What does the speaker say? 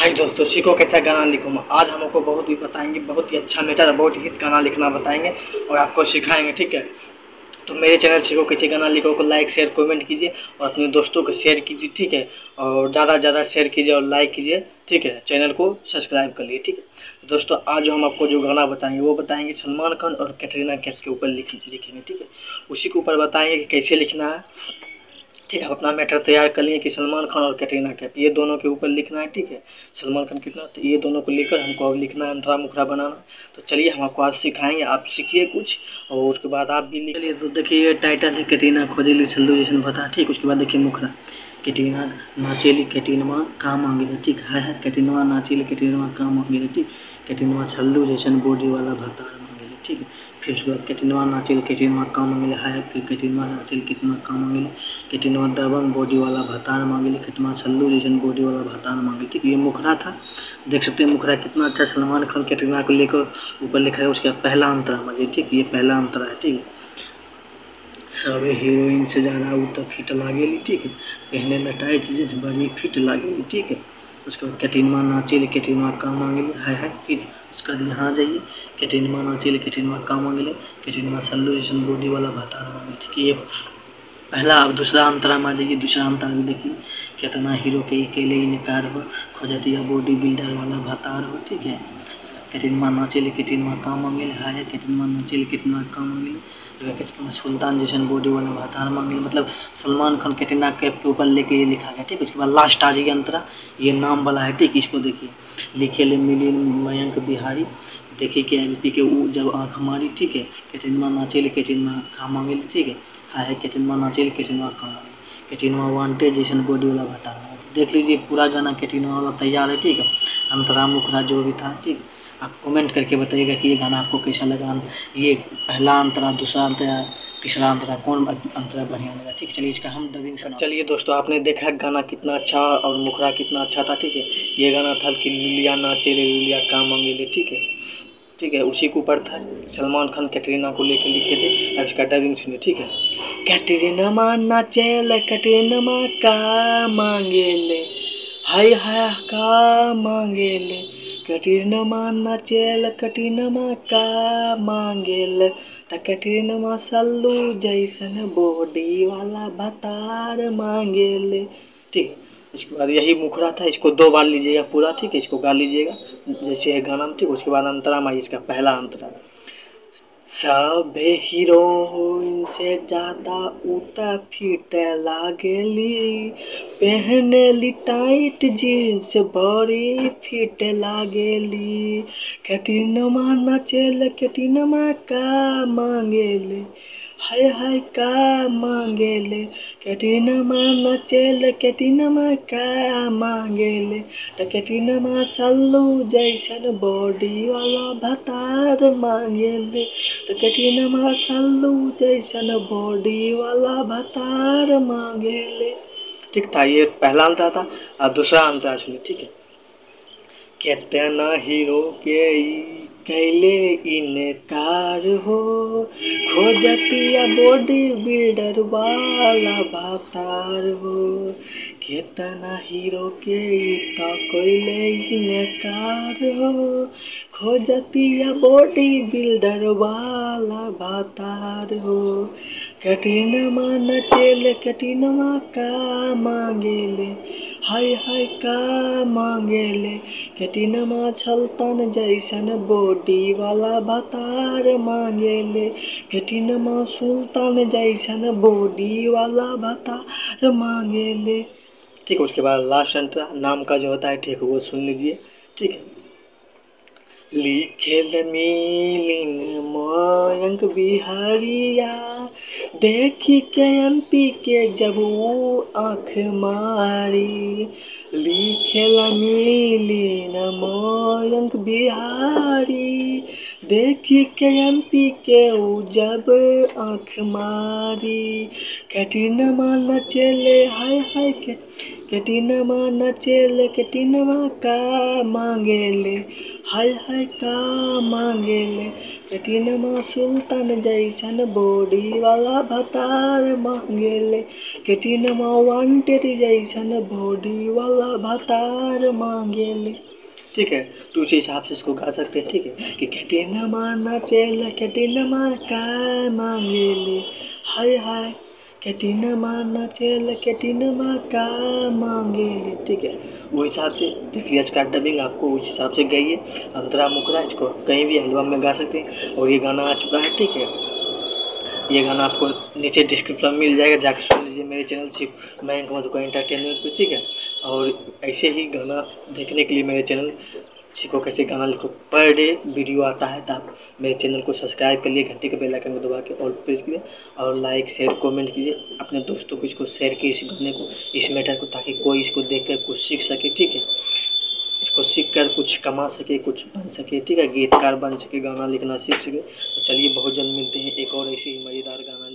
हाय दोस्तों, सीखो कैसा गाना लिखूँ। आज हम आपको बहुत ही बताएंगे, बहुत ही अच्छा मेटर, बहुत ही हिट गाना लिखना बताएंगे और आपको सिखाएंगे। ठीक है, तो मेरे चैनल सीखो कैसे गाना लिखो को लाइक शेयर कमेंट कीजिए और अपने दोस्तों को शेयर कीजिए। ठीक है, और ज़्यादा से ज़्यादा शेयर कीजिए और लाइक कीजिए। ठीक है, चैनल को सब्सक्राइब कर लिए। ठीक है, तो दोस्तों आज हम आपको जो गाना बताएंगे वो बताएंगे सलमान खान और कैटरीना कैफ के ऊपर लिखेंगे। ठीक है, उसी के ऊपर बताएंगे कि कैसे लिखना है। ठीक है, आप अपना मैटर तैयार कर लिए कि सलमान खान और कैटरीना कैफ ये दोनों के ऊपर लिखना है। ठीक है, सलमान खान कितना, तो ये दोनों को लेकर हमको अब लिखना है, अंतरा मुखरा बनाना। तो चलिए हम आपको आज सिखाएंगे, आप सीखिए कुछ और उसके बाद आप भी लिख लिए। तो देखिए ये टाइटल है कैटरीना खोजेली छल्लू जैसन बता। ठीक, उसके बाद देखिए मुखरा, कैटरीना नाचेली कैटरीनवा का मांगेली। ठीक है कैटरीनवा नाचेली कैटरीनवा का मांगेली। ठीक, कैटरीनवा छल्लू जैसन बॉडी वाला भतार मांगेली। ठीक है, फिर उसके बाद कैटरीनवा नाचेली कैटरीनवा का मांगेली। है फिर कैटरीनवा नाचेली कितना का मांगेली। कैटरीनवा दबंग बॉडी वाला भतार मांगेली। कैटरीनवा छल्लू जैसन बॉडी वाला भतार मांगेली। ठीक, ये मुखरा था। देख सकते हैं मुखरा कितना अच्छा सलमान खान कैटरीना को लेकर ऊपर लिखा है। उसका पहला अंतरा मजे। ठीक, ये पहला अंतरा है। ठीक, सब हीरोइन से ज़्यादा उ तो फिट लागेली। ठीक है, पहने में टाइट जींस बड़ी फिट लागेली। ठीक है, उसके बाद कैटरीना नाचेली कैटरीना का मांगेली। है फिर उसका यहाँ जाइए, कैटरीना नाचेली कैटरीना का मांगेली। कैटरीना सल्लू जैसन बॉडी वाला भतार मांगेली। ठीक है, ये पहला। अब दूसरा अंतरा में आ जाइए, दूसरा अंतरा में देखिए कितना हीरो के अकेले इनकार हो, खोजतिया बॉडी बिल्डर वाला भतार हो। ठीक है, कैटरीना नाचेली कैटरीना का मांगेली। है कैटरीना नाचेली कैटरीना का मांगेली। कैटरीना सुल्तान जैसन बॉडी वाला भतार मांगेली। मतलब सलमान खान कैटरीना कैफ के ऊपर लेके ये लिखा गया। ठीक, उसके बाद लास्ट आ जाइए अंतरा, ये नाम वाला है। ठीक, इसको देखिए लिखे ले मिली मयंक बिहारी। देखिए कि एमपी के वो जब आँख हमारी। ठीक है, कैटरीना नाचेली कैटरीना का मांगेली। ठीक है कैटरीना नाचेली कैटरीना का मांगेली। कैटरीना वांटेड जैसन बॉडी वाला भतार। देख लीजिए पूरा गाना कैटरीना वाला तैयार है। ठीक है, अंतरा मुखरा जो भी था। ठीक, आप कमेंट करके बताइएगा कि ये गाना आपको कैसा लगा। ये पहला अंतरा, दूसरा अंतरा, तीसरा अंतरा, कौन अंतरा बढ़िया लगा। ठीक, चलिए इसका हम डबिंग सुना। चलिए दोस्तों, आपने देखा गाना कितना अच्छा और मुखरा कितना अच्छा था। ठीक है, ये गाना था कि लुलिया नाचेले लुलिया का मांगेले। ठीक है, ठीक है, उसी के ऊपर था। सलमान खान कैटरीना को लेकर लिखे थे। अब इसका डबिंग सुनिए। ठीक है, कैटरीना मा नाचेले कैटरीना मा का मांगेले। हाय हाय का मांगेले। कैटरीना मा नाचेले कैटरीना मा का मांगेले। त कैटरीना मा सल्लू जैसन बॉडी वाला भतार मांगेले। ठीक, इसके बाद यही मुखरा था। इसको 2 बार लीजिएगा पूरा। ठीक है, इसको गा लीजिएगा जैसे है गाना में। ठीक, उसके बाद अंतरा में इसका पहला अंतरा, सब हीरोइन से ज्यादा उता फिट लागेली। पहनेली टाइट जींस बड़ी फिट लागेली। कैटरीना नाचेले कैटरीना का मांगेले। हाय का मांगेले। कैटरीना नाचेले कैटरीना का मांगेले। त कैटरीना सल्लू जैसन बॉडी वाला भतार मांगेले। तो कैटरीना सल्लू जैसन बॉडी वाला भतार मांगेले। ठीक था, ये पहला अंतरा था। और दूसरा अंतरा सुनिए। ठीक है, कितना हीरो के कैले इनकार हो, खोजतिया बॉडी बिल्डर वाला भतार हो। कितना हीरो के तो कैले इनकार हो, खोजतिया बॉडी बिल्डर वाला भतार हो। कैटरीना नाचेले कैटरीना का मांगेले। हाय का मांगेले। कैटरीना छल्तन जैसन बॉडी वाला भतार मांगेले। कैटरीना सुल्तान जैसन बॉडी वाला भतार मांगेले। ठीक है, उसके बाद लास्ट अंतरा नाम का जो होता है। ठीक है, वो सुन लीजिए। ठीक है, लिखे मिलिन मयंक बिहारिया। देखी के एमपी के जब वो आँख मारी। लिखे मिलिन मयंक बिहारी। देखी के एमपी के जब आँख मारी। कैटरीना नचेले हाय के केटिनमा नचेले केटिनमा का मांगेले, हाय हाय का मांगेले। केटिनमा सुल्तान जैसन बॉडी वाला भतार मांगेले, केटिनमा वांटेड जैसन बॉडी वाला भतार मांगेले। ठीक है, तो उसी हिसाब से इसको गा सकते हैं। ठीक है कि केटिनमा नचेले केटिनमा का मांगेले, हाय हाय केटिनमा नचेले केटिनमा का मांगेले। ठीक है, वो हिसाब से देख लिया इसका डबिंग, आपको उस हिसाब से गाइए। अंतरा मुकरा इसको कहीं भी एल्बम में गा सकते हैं। और ये गाना आ चुका है। ठीक है, ये गाना आपको नीचे डिस्क्रिप्शन में मिल जाएगा, जाकर सुन लीजिए मेरे चैनल से मयंक मधुकर एंटरटेनमेंट पे। ठीक है, और ऐसे ही गाना देखने के लिए मेरे चैनल सीखो कैसे गाना लिखो पर डे वीडियो आता है, तो आप मेरे चैनल को सब्सक्राइब कर लिए, घंटे के बेल आइकन को दबा के ऑल प्रेस कीजिए और लाइक शेयर कमेंट कीजिए। अपने दोस्तों को इसको शेयर कीजिए, इस गाने को, इस मैटर को, ताकि कोई इसको देख कर कुछ सीख सके। ठीक है, इसको सीख कर कुछ कमा सके, कुछ बन सके। ठीक है, गीतकार बन सके, गाना लिखना सीख सके। तो चलिए बहुत जल्द मिलते हैं एक और ऐसे ही मज़ेदार गाना।